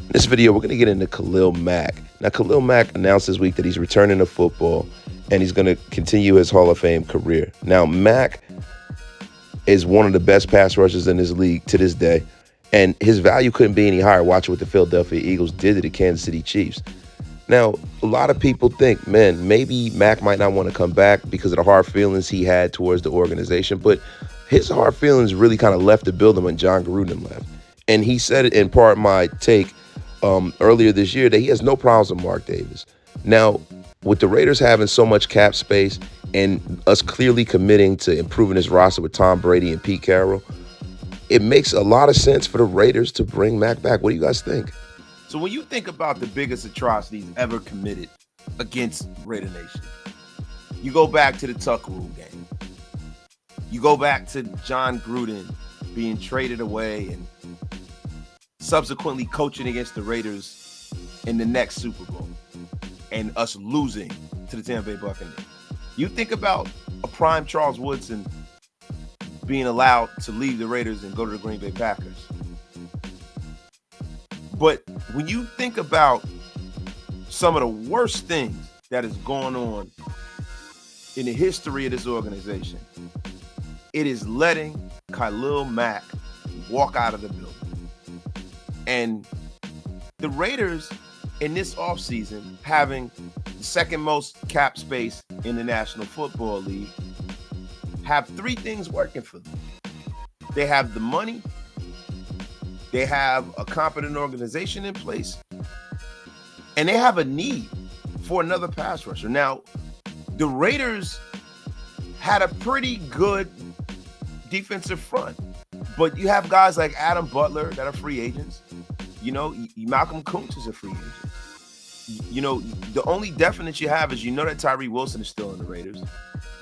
In this video, we're going to get into Khalil Mack. Now, Khalil Mack announced this week that he's returning to football and he's going to continue his Hall of Fame career. Now, Mack is one of the best pass rushers in this league to this day, and his value couldn't be any higher. Watch what the Philadelphia Eagles did to the Kansas City Chiefs. Now, a lot of people think, man, maybe Mack might not want to come back because of the hard feelings he had towards the organization, but his hard feelings really kind of left the building when John Gruden left. And he said it in part my take earlier this year that he has no problems with Mark Davis. Now, with the Raiders having so much cap space and us clearly committing to improving this roster with Tom Brady and Pete Carroll, it makes a lot of sense for the Raiders to bring Mack back. What do you guys think? So when you think about the biggest atrocities ever committed against Raider Nation, you go back to the Tuck Rule game. You go back to John Gruden being traded away and subsequently coaching against the Raiders in the next Super Bowl and us losing to the Tampa Bay Buccaneers. You think about a prime Charles Woodson being allowed to leave the Raiders and go to the Green Bay Packers. But when you think about some of the worst things that is going on in the history of this organization, it is letting Khalil Mack walk out of the building. And the Raiders in this offseason, having the second most cap space in the National Football League, have three things working for them. They have the money, they have a competent organization in place, and they have a need for another pass rusher. Now, the Raiders had a pretty good defensive front, but you have guys like Adam Butler that are free agents. You know, Malcolm Kuntz is a free agent. You know, the only definite you have is you know that Tyree Wilson is still in the Raiders.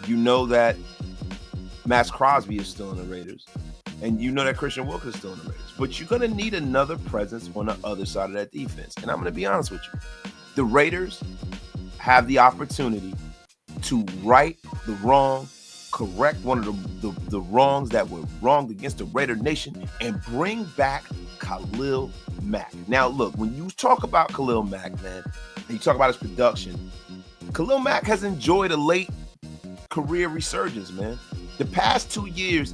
You know that Max Crosby is still in the Raiders. And you know that Christian Wilkins is still in the Raiders. But you're going to need another presence on the other side of that defense. And I'm going to be honest with you. The Raiders have the opportunity to right the wrong, correct one of the wrongs that were wronged against the Raider Nation, and bring back Khalil Mack. Now, look, when you talk about Khalil Mack, man, and you talk about his production, Khalil Mack has enjoyed a late career resurgence, man. The past 2 years,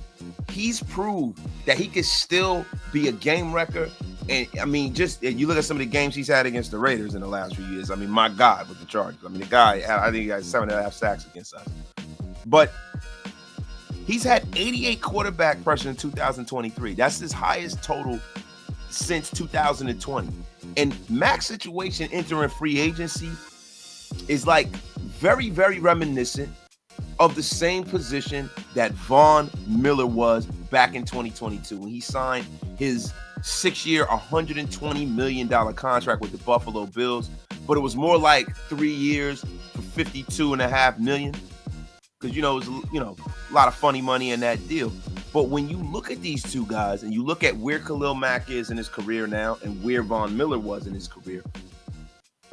he's proved that he can still be a game wrecker. And I mean, just you look at some of the games he's had against the Raiders in the last few years. I mean, my God, with the Chargers. I mean, the guy, I think he got 7.5 sacks against us. But he's had 88 quarterback pressure in 2023. That's his highest total since 2020. And Mack's situation entering free agency is like very, very reminiscent of the same position that Von Miller was back in 2022 when he signed his 6-year, $120 million contract with the Buffalo Bills. But it was more like 3 years for $52.5 million. Because, it was, a lot of funny money in that deal. But when you look at these two guys and you look at where Khalil Mack is in his career now and where Von Miller was in his career,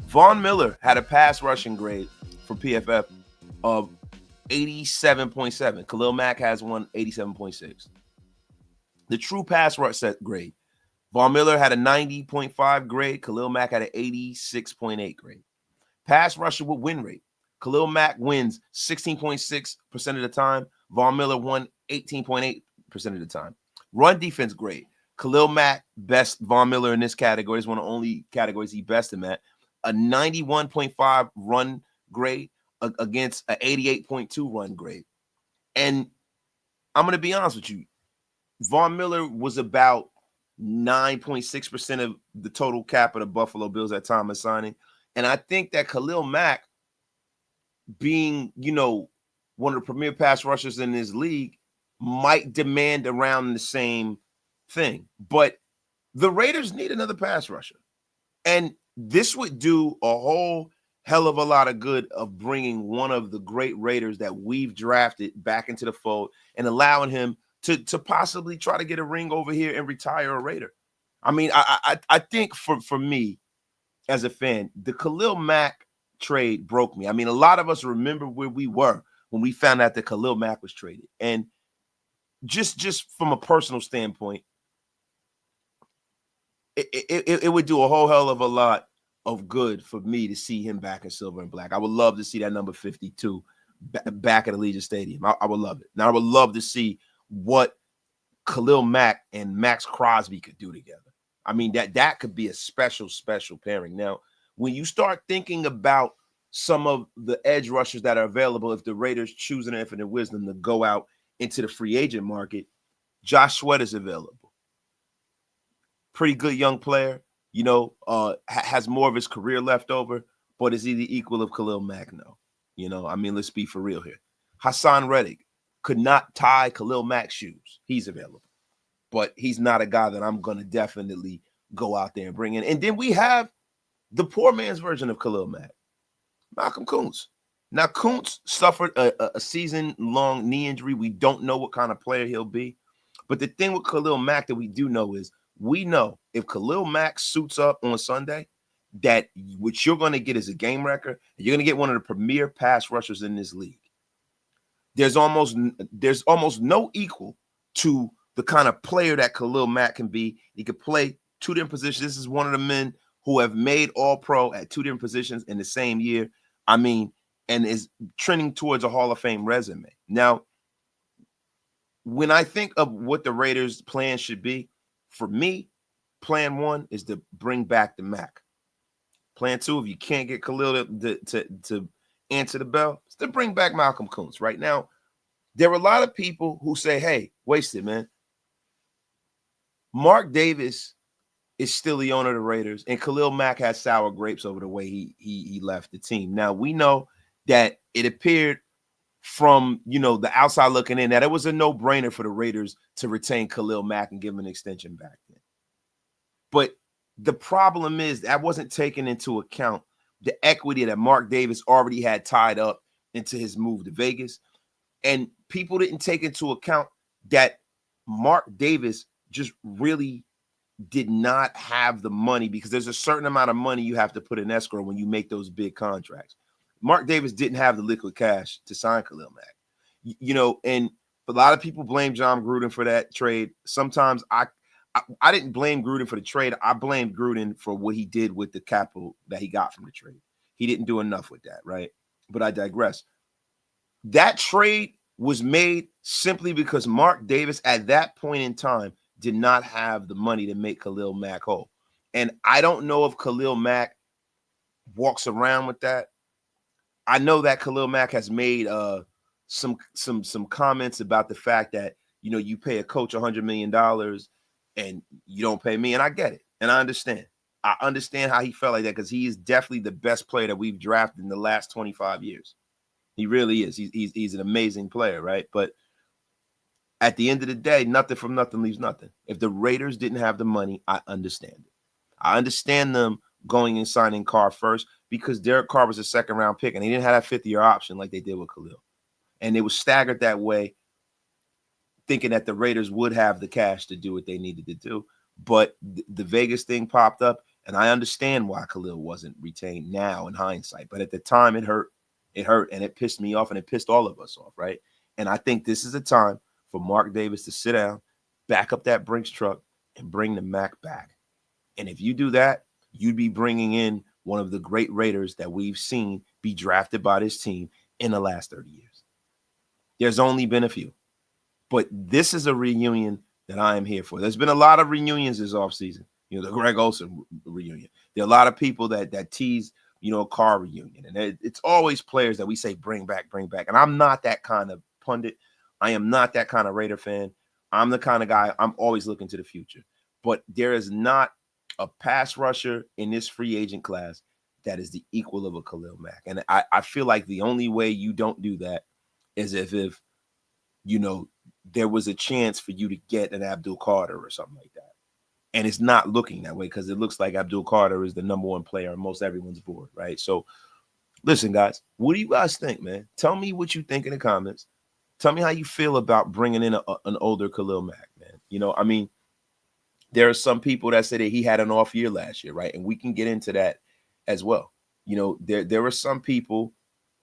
Von Miller had a pass rushing grade from PFF of 87.7. Khalil Mack has one 87.6. The true pass rush set grade, Von Miller had a 90.5 grade. Khalil Mack had an 86.8 grade. Pass rusher with win rate, Khalil Mack wins 16.6% of the time. Von Miller won 18.8% of the time. Run defense grade, Khalil Mack best Von Miller in this category. Is one of the only categories he best him at. A 91.5 run grade against an 88.2 run grade. And I'm going to be honest with you. Von Miller was about 9.6% of the total cap of the Buffalo Bills at time of signing. And I think that Khalil Mack, being, one of the premier pass rushers in this league, might demand around the same thing. But the Raiders need another pass rusher. And this would do a whole hell of a lot of good of bringing one of the great Raiders that we've drafted back into the fold and allowing him to possibly try to get a ring over here and retire a Raider. I mean, I think for me as a fan, the Khalil Mack trade broke me. I mean, a lot of us remember where we were when we found out that Khalil Mack was traded. And just from a personal standpoint, it would do a whole hell of a lot of good for me to see him back in silver and black. I would love to see that number 52 back at Allegiant Stadium. I would love it. Now I would love to see what Khalil Mack and Max Crosby could do together. I mean, that could be a special pairing. Now, when you start thinking about some of the edge rushers that are available, if the Raiders choose in infinite wisdom to go out into the free agent market, Josh Sweat is available. Pretty good young player, has more of his career left over, but is he the equal of Khalil Mack? No. I mean, let's be for real here. Hassan Reddick could not tie Khalil Mack's shoes. He's available. But he's not a guy that I'm going to definitely go out there and bring in. And then we have the poor man's version of Khalil Mack, Malcolm Kuntz. Now, Kuntz suffered a season-long knee injury. We don't know what kind of player he'll be. But the thing with Khalil Mack that we do know is we know if Khalil Mack suits up on Sunday, that what you're going to get is a game record. You're going to get one of the premier pass rushers in this league. There's almost no equal to the kind of player that Khalil Mack can be. He could play two different positions. This is one of the men who have made All-Pro at two different positions in the same year. I mean, and is trending towards a Hall of Fame resume. Now, when I think of what the Raiders' plan should be, for me, plan one is to bring back the Mack. Plan two, if you can't get Khalil to answer the bell, is to bring back Malcolm Kuntz. Right now, there are a lot of people who say, hey, wasted, man. Mark Davis is still the owner of the Raiders, and Khalil Mack has sour grapes over the way he left the team. Now, we know that it appeared from, the outside looking in that it was a no-brainer for the Raiders to retain Khalil Mack and give him an extension back then. But the problem is that wasn't taken into account the equity that Mark Davis already had tied up into his move to Vegas. And people didn't take into account that Mark Davis just really did not have the money, because there's a certain amount of money you have to put in escrow when you make those big contracts. Mark Davis didn't have the liquid cash to sign Khalil Mack. And a lot of people blame John Gruden for that trade. Sometimes I didn't blame Gruden for the trade. I blamed Gruden for what he did with the capital that he got from the trade. He didn't do enough with that, right? But I digress. That trade was made simply because Mark Davis at that point in time did not have the money to make Khalil Mack whole. And I don't know if Khalil Mack walks around with that. I know that Khalil Mack has made some comments about the fact that, you pay a coach $100 million and you don't pay me. And I get it. And I understand. I understand how he felt like that, because he is definitely the best player that we've drafted in the last 25 years. He really is. He's an amazing player, right? But at the end of the day, nothing from nothing leaves nothing. If the Raiders didn't have the money, I understand it. I understand them going and signing Carr first, because Derek Carr was a second-round pick, and he didn't have that fifth-year option like they did with Khalil. And it was staggered that way, thinking that the Raiders would have the cash to do what they needed to do. But the Vegas thing popped up, and I understand why Khalil wasn't retained now in hindsight. But at the time, it hurt. It hurt, and it pissed me off, and it pissed all of us off, right? And I think this is a time for Mark Davis to sit down, back up that Brinks truck, and bring the Mack back. And if you do that, you'd be bringing in one of the great Raiders that we've seen be drafted by this team in the last 30 years. There's only been a few. But this is a reunion that I am here for. There's been a lot of reunions this offseason. The Greg Olsen reunion. There are a lot of people that tease, a Carr reunion. And it's always players that we say, bring back. And I'm not that kind of pundit. I am not that kind of Raider fan. I'm the kind of guy, I'm always looking to the future. But there is not a pass rusher in this free agent class that is the equal of a Khalil Mack. And I feel like the only way you don't do that is if there was a chance for you to get an Abdul Carter or something like that. And it's not looking that way, because it looks like Abdul Carter is the number one player on most everyone's board, right? So listen, guys, what do you guys think, man? Tell me what you think in the comments. Tell me how you feel about bringing in an older Khalil Mack, man. There are some people that say that he had an off year last year, right? And we can get into that as well. There are some people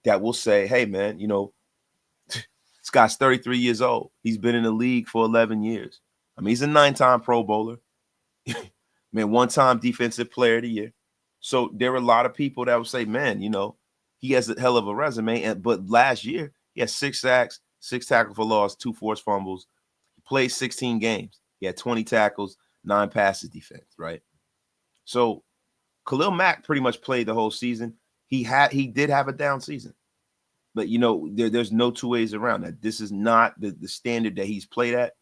that will say, hey, man, this guy's 33 years old. He's been in the league for 11 years. I mean, he's a 9-time Pro Bowler. Man, one-time defensive player of the year. So there are a lot of people that would say, man, he has a hell of a resume. But last year, he had 6 sacks, 6 tackles for loss, 2 forced fumbles. He played 16 games. He had 20 tackles, 9 passes defense, right? So Khalil Mack pretty much played the whole season. He did have a down season. But, there's no two ways around that. This is not the standard that he's played at.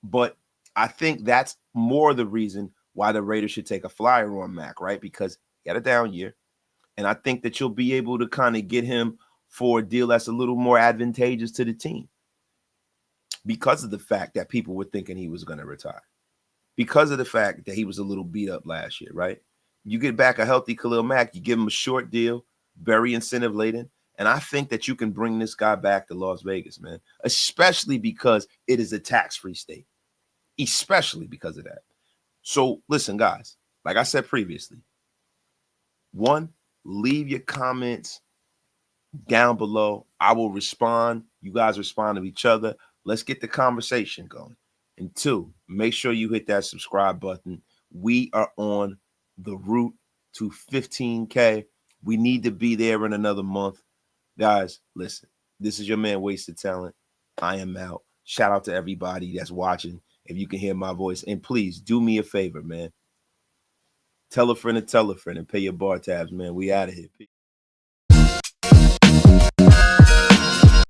But I think that's more the reason why the Raiders should take a flyer on Mack, right? Because he had a down year. And I think that you'll be able to kind of get him for a deal that's a little more advantageous to the team because of the fact that people were thinking he was going to retire, because of the fact that he was a little beat up last year, right? You get back a healthy Khalil Mack, you give him a short deal, very incentive laden. And I think that you can bring this guy back to Las Vegas, man, especially because it is a tax-free state, especially because of that. So listen, guys, like I said previously, one, leave your comments down below. I will respond. You guys respond to each other. Let's get the conversation going. And 2, make sure you hit that subscribe button. We are on the route to 15K. We need to be there in another month. Guys, listen, this is your man, Wasted Talent. I am out. Shout out to everybody that's watching. If you can hear my voice, and please do me a favor, man. Tell a friend and pay your bar tabs, man. We out of here.